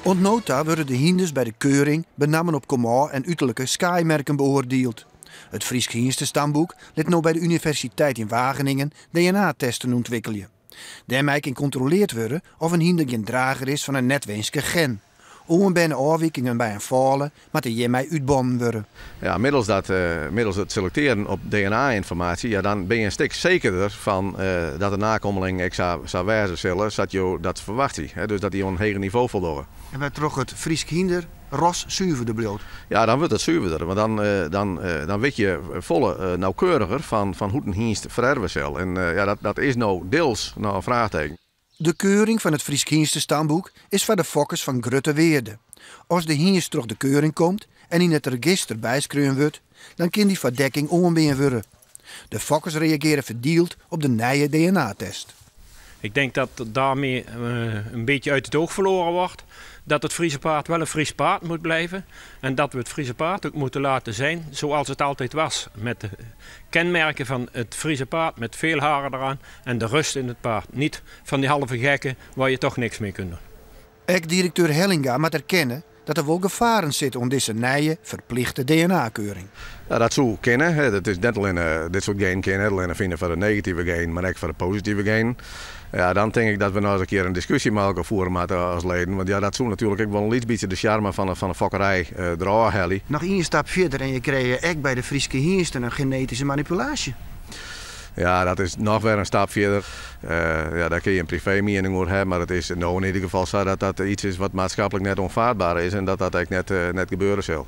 Ontnota worden de hinders bij de keuring benammen op komma en uiterlijke skymerken beoordeeld. Het Fries Hienstenstamboek liet nu bij de Universiteit in Wageningen DNA-testen ontwikkelen. Daarmee kan gecontroleerd worden of een hinder geen drager is van een netwenske gen. Onbenne afwijkingen bij een falen, maar die hiermee uitbonden worden. Ja, middels het selecteren op DNA-informatie, ja, dan ben je een stuk zekerder van dat de nakomeling zou wijzen zullen, zodat je dat verwacht. Dus dat die op een hoger niveau voldoen. En wij trokken het Fries hinder ros zuiverder bloot. Ja, dan wordt het zuiverder, want dan weet je volle nauwkeuriger van hoe een hienst vererven zal. En ja, dat is nou deels een vraagteken. De keuring van het Fries Hienstenstamboek is voor de fokkers van Grutte Weerde. Als de hienst door de keuring komt en in het register bijschreven wordt, dan kan die verdekking onbeen worden. De fokkers reageren verdeeld op de nieuwe DNA-test. Ik denk dat daarmee een beetje uit het oog verloren wordt dat het Friese paard wel een Fries paard moet blijven. En dat we het Friese paard ook moeten laten zijn zoals het altijd was. Met de kenmerken van het Friese paard met veel haren eraan en de rust in het paard. Niet van die halve gekken waar je toch niks mee kunt doen. Ex-directeur Hellinga moet erkennen dat er wel gevaren zitten om deze nieuwe verplichte DNA-keuring. Ja, dat zou kennen. Dat is net alleen dit soort geen kennen, alleen vinden voor de negatieve geen, maar ook voor de positieve geen. Ja, dan denk ik dat we nou eens een keer een discussie mogen voeren als leden. Want ja, dat zou natuurlijk ook wel een beetje de charme van een fokkerij draaien. Nog één stap verder en je kreeg ook bij de Friese Hiensten een genetische manipulatie. Ja, dat is nog weer een stap verder. Ja, daar kun je een privé mening over hebben, maar het is nou in ieder geval zo dat dat iets is wat maatschappelijk net onvaardbaar is en dat dat eigenlijk net gebeuren zal.